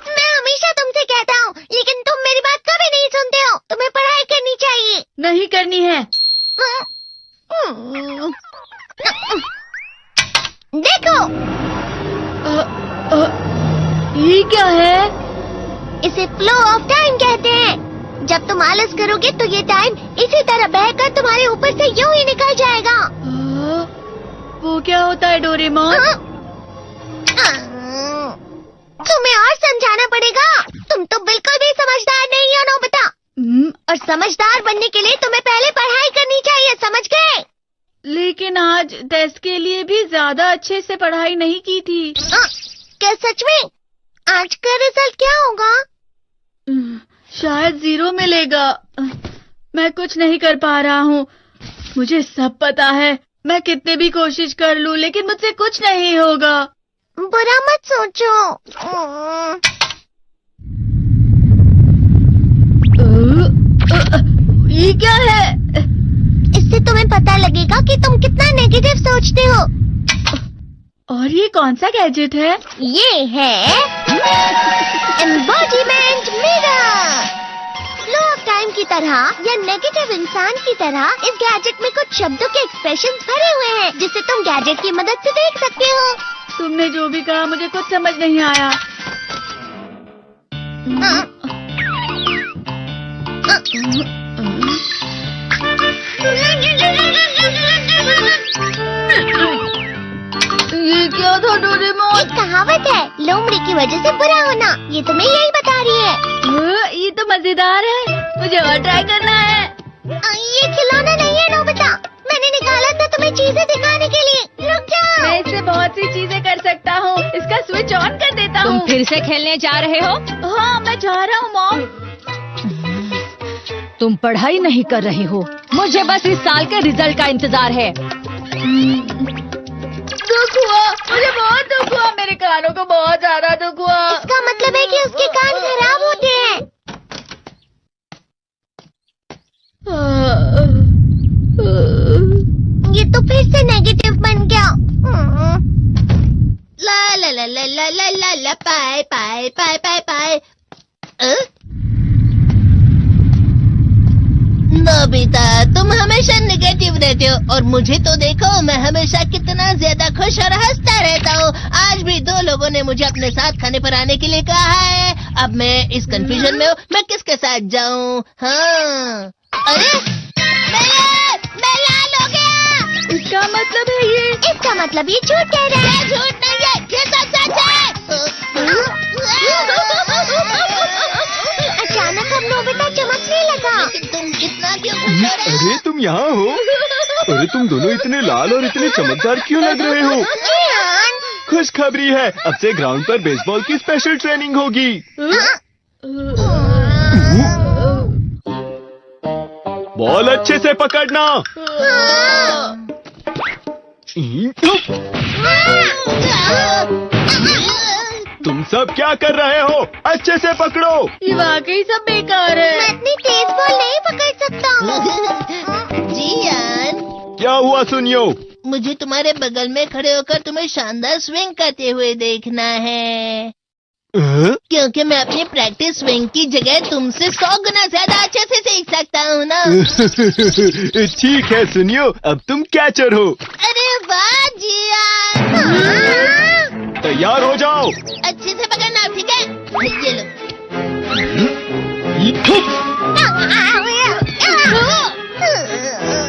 मैं हमेशा तुमसे कहता हूँ, लेकिन तुम मेरी बात कभी नहीं सुनते हो। तुम्हें पढ़ाई करनी चाहिए। नहीं करनी है। देखो, ये क्या है? इसे फ्लो ऑफ टाइम कहते हैं। जब तुम आलस करोगे तो ये टाइम इसी तरह बहकर तुम्हारे ऊपर से यूं ही निकल जाएगा। वो क्या होता है डोरेमोन? तुम्हें और समझाना पड़ेगा। तुम तो बिल्कुल भी समझदार नहीं हो नोबिता। और समझदार बनने के लिए तुम्हें पहले पढ़ाई करनी चाहिए, समझ गए? लेकिन आज टेस्ट के लिए भी ज्यादा अच्छे से पढ़ाई नहीं की थी। क्या सच में? आज का रिजल्ट क्या होगा? शायद 0 मिलेगा। मैं कुछ नहीं कर पा रहा हूँ। मुझे सब पता है। मैं कितने भी कोशिश कर लूँ, लेकिन मुझसे कुछ नहीं होगा। बुरा मत सोचो। ये क्या है? इससे तुम्हें पता लगेगा कि तुम कितना नेगेटिव सोचते हो। और ये कौन सा गैजेट है? ये है embodiment mirror. Flow of time की तरह या नेगेटिव इंसान की तरह इस गैजेट में कुछ शब्दों के एक्सप्रेशंस भरे हुए हैं, जिसे तुम गैजेट की मदद से देख सकते हो। तुमने जो भी कहा मुझे कुछ समझ नहीं आया। ये क्या था डोरेमोन? एक कहावत है, लोमड़ी की वजह से बुरा होना। ये तुम्हें यही बता रही है। ये तो मजेदार है। मुझे और ट्राई करना है। ये खिलौना नहीं है नोबिता। मैंने निकाला था तुम्हें चीजें दिखाने के लिए। रुक जाओ। मैं इससे बहुत सी चीजें कर सकता हूँ। इसका स्विच ऑन कर देता हूँ। तुम फिर से खेलने जा रहे हो? हाँ, मैं जा रहा हूँ मॉम। तुम पढ़ाई नहीं कर रहे हो। मुझे बस इस साल के रिजल्ट का इंतजार है। दुख हुआ, मुझे बहुत दुख हुआ। मेरे कानों को बहुत ज्यादा दुख हुआ। इसका मतलब है कि उसके कान खराब होते हैं। ये तो फिर से नेगेटिव बन गया। ला ला ला ला ला ला ला ला पाए पाए पाए पाए पाए। नोबिता, तुम हमेशा नेगेटिव रहते हो और मुझे तो देखो, मैं हमेशा कितना ज्यादा खुश और हंसता रहता हूँ। आज भी 2 लोगों ने मुझे अपने साथ खाने पर आने के लिए कहा है। अब मैं इस कंफ्यूजन में हूँ, मैं किसके साथ जाऊँ? हाँ, अरे मैं लाल हो गया। इसका मतलब है ये? इसका मतलब ये झूठ कह रहा है। झूठ नहीं है, ये सब सच है। अचानक अब नोबिता चमकने लगा। तुम कितना क्यों खुश हो रहे हो? अरे तुम यहाँ हो? अरे तुम दोनों इतने लाल और इतने चमकदार क्यों लग रहे हो? खुशखबरी है, अब से ग्राउंड पर बेसबॉल की स्पेशल ट्रेनिंग होगी। बॉल अच्छे से पकड़ना। तुम सब क्या कर रहे हो? अच्छे से पकड़ो। ये वाकई सब बेकार है। मैं इतनी तेज बॉल नहीं पकड़ सकता। जियान, क्या हुआ सुनियो? मुझे तुम्हारे बगल में खड़े होकर तुम्हें शानदार स्विंग करते हुए देखना है। क्योंकि मैं अपनी प्रैक्टिस स्विंग की जगह तुमसे 100 गुना ज्यादा अच्छे से सीख सकता हूँ ना। ठीक है सुनियो, अब तुम कैचर हो। अरे वाह जियान। तैयार हो जाओ। अच्छे से पकड़ना, ठीक है? ये लो।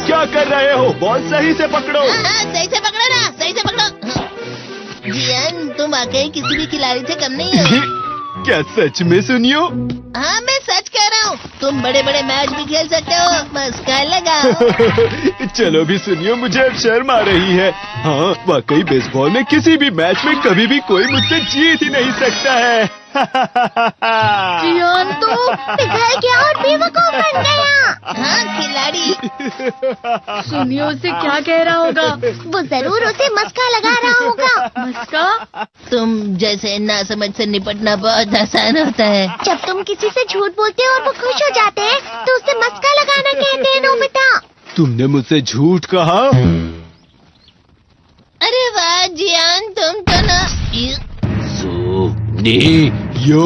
क्या कर रहे हो? बॉल सही से पकड़ो। सही से पकड़ो ना, सही से पकड़ो। जियान, तुम वाकई किसी भी खिलाड़ी से कम नहीं हो। क्या सच में सुनियो? हाँ, मैं सच कह रहा हूँ। तुम बड़े बड़े मैच भी खेल सकते हो। मस्का लगाओ। चलो भी सुनियो, मुझे अब शर्म आ रही है। हाँ, वाकई बेसबॉल में किसी भी मैच में कभी भी कोई मुझसे जीत ही नहीं सकता है। जियान तो पिघल गया और बेवकूफ बन गया। हाँ, खिलाड़ी। सुनियो उसे क्या कह रहा होगा? वो जरूर उसे मस्का लगा रहा होगा। मस्का? तुम जैसे नासमझ से निपटना बहुत आसान होता है। जब तुम किसी से झूठ बोलते हो और वो खुश हो जाते हैं, तो उसे मस्का लगाना कहते हैं नोबिता। तुमने मुझसे झूठ कहा? अरे वाह जियान, तुम तो ना यो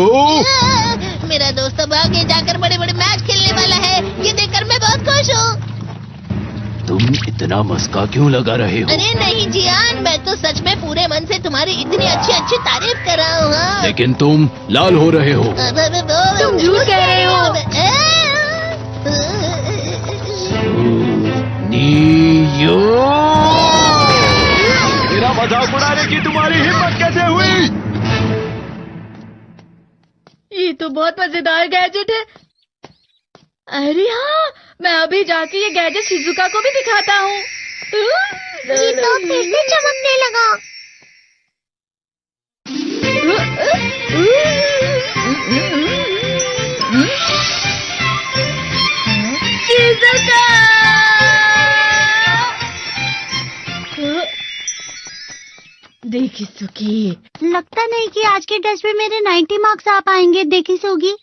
मेरा दोस्त अब आगे जाकर बड़े बड़े मैच खेलने वाला है। ये देखकर मैं बहुत खुश हूँ। तुम इतना मस्का क्यों लगा रहे हो? अरे नहीं जियान, मैं तो सच में पूरे मन से तुम्हारी इतनी अच्छी अच्छी तारीफ कर रहा हूँ। हाँ। लेकिन तुम लाल हो रहे हो। तुम झूठ कह रहे हो। नियो मेरा मजाक उड़ाने की तुम्हारी हिम्मत कैसे हुई? ये तो बहुत मजेदार गैजेट है। अरे हाँ, मैं अभी जाके ये गैजेट शिजुका को भी दिखाता हूँ। जी तो फिर से चमकने लगा। शिजुका! देखिसुकी, लगता नहीं कि आज के टेस्ट में मेरे 90 मार्क्स आ पाएंगे। देखिसुगी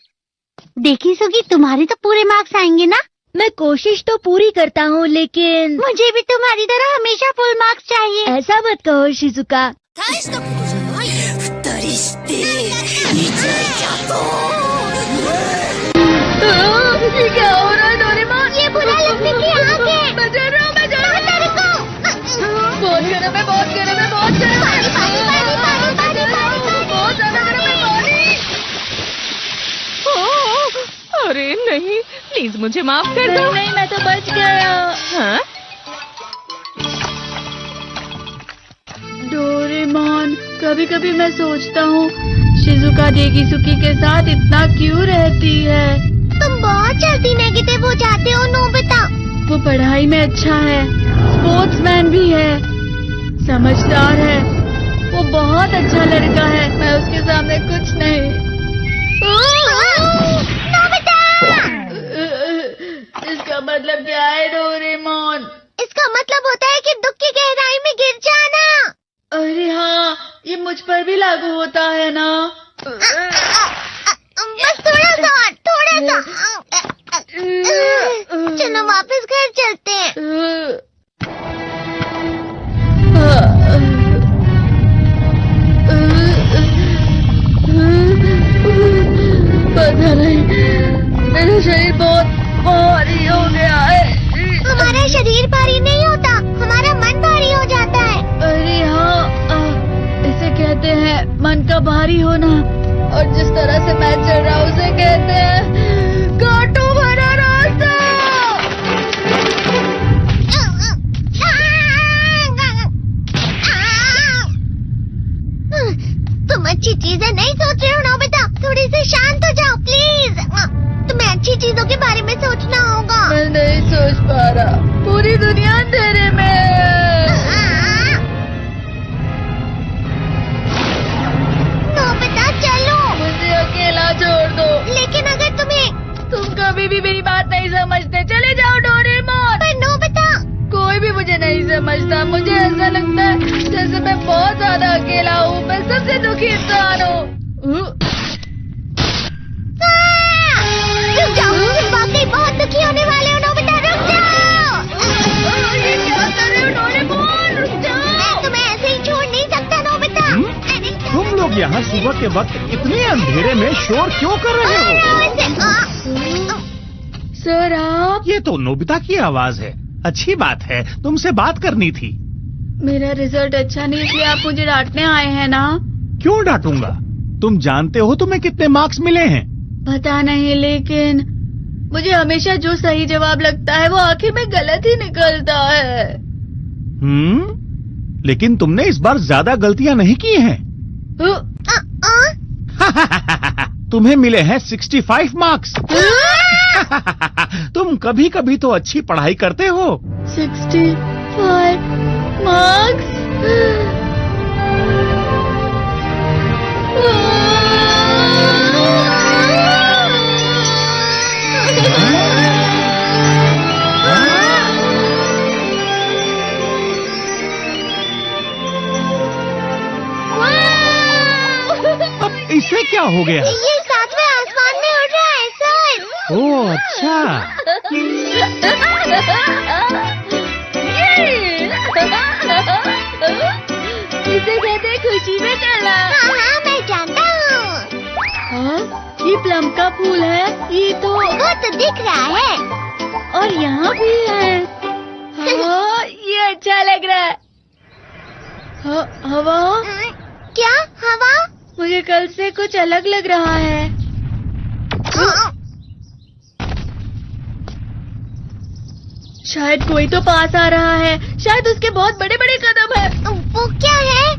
तुम्हारे तो पूरे मार्क्स आएंगे ना? मैं कोशिश तो पूरी करता हूँ, लेकिन मुझे भी तुम्हारी तरह हमेशा फुल मार्क्स चाहिए। ऐसा मत कहो शिजुका। ये क्या हो रहा है डोरेमोन? ये बुरा लगने की आग है। मैं डर रहा हूँ, मैं डर रहा हूँ। बहुत गर्म है, बहुत गर्म है, बहुत गर्म है। बहुत ज्यादा गर्म है पानी। अरे नहीं, प्लीज मुझे माफ कर दो। नहीं, मैं तो बच गया। हाँ? डोरेमोन, कभी कभी मैं सोचता हूँ शिजुका देगिसुकी के साथ इतना क्यों रहती है। तुम बहुत जल्दी नेगेटिव हो जाते हो नोबिता। वो पढ़ाई में अच्छा है, स्पोर्ट्समैन भी है, समझदार है। वो बहुत अच्छा लड़का है। मैं उसके सामने कुछ नहीं। इसका मतलब क्या है डोरेमोन? इसका मतलब होता है कि दुख की गहराई में गिर जाना। अरे हाँ, ये मुझ पर भी लागू होता है ना। बस थोड़ा सा। चलो वापस घर चलते हैं। पता नहीं, मेरा शरीर बहुत भारी हो गया है। हमारा शरीर भारी नहीं होता, हमारा मन भारी हो जाता है। अरे हाँ, इसे कहते हैं मन का भारी होना। और जिस तरह से मैं चल रहा हूँ उसे कहते हैं कांटों भरा रास्ता। तुम अच्छी चीजें नहीं सोच रहे हो नोबिता। थोड़ी सी शांत हो जाओ प्लीज। तुम्हें अच्छी चीजों के बारे में सोचना होगा। मैं नहीं सोच पा रहा, पूरी दुनिया अंधेरे में है। नोबिता चलो। मुझे अकेला छोड़ दो। लेकिन अगर तुम कभी भी मेरी बात नहीं समझते। चले जाओ डोरेमोन। पर नोबिता। कोई भी मुझे नहीं समझता। मुझे ऐसा लगता है जैसे मैं बहुत ज्यादा अकेला हूँ। मैं सबसे दुखी इंसान हूँ। रुक जाओ, तुम वाकई बहुत दुखी होने वाले हो नोबिता। रुक जाओ। ये क्या कर रहे हो डोरेमोन? रुक जाओ। मैं तुम्हें ऐसे ही छोड़ नहीं सकता नोबिता। तुम लोग यहाँ सुबह के वक्त इतने अंधेरे में शोर क्यों कर रहे हो? सर आप? ये तो नोबिता की आवाज है। अच्छी बात है, तुमसे बात करनी थी। मेरा रिजल्ट अच्छा नहीं, इसलिए आप मुझे डांटने आए हैं ना? क्यों डांटूंगा? तुम जानते हो तुम्हें कितने मार्क्स मिले हैं? पता नहीं, लेकिन मुझे हमेशा जो सही जवाब लगता है वो आखिर में गलत ही निकलता है। लेकिन तुमने इस बार ज्यादा गलतियां नहीं की हैं। तुम्हें मिले हैं 65 मार्क्स। तुम कभी कभी तो अच्छी पढ़ाई करते हो। 65 मार्क्स? अब इससे क्या हो गया? ये सातवें आसमान में उड़ रहा है सर। ओह अच्छा। इसे कहते हैं खुशी में चलना। हाँ मैं जानता हूँ। चंपा फूल है, ये तो वो तो दिख रहा है। और यहाँ भी है। हाँ, ये अच्छा लग रहा है। हवा? क्या हवा? मुझे कल से कुछ अलग लग रहा है। शायद कोई तो पास आ रहा है। शायद उसके बहुत बड़े बड़े कदम है। वो क्या है?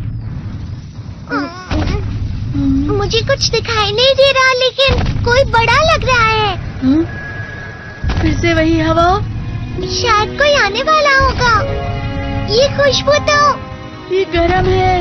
मुझे कुछ दिखाई नहीं दे रहा, लेकिन कोई बड़ा लग रहा है। फिर से वही हवा। शायद कोई आने वाला होगा। ये खुशबू तो ये गरम है।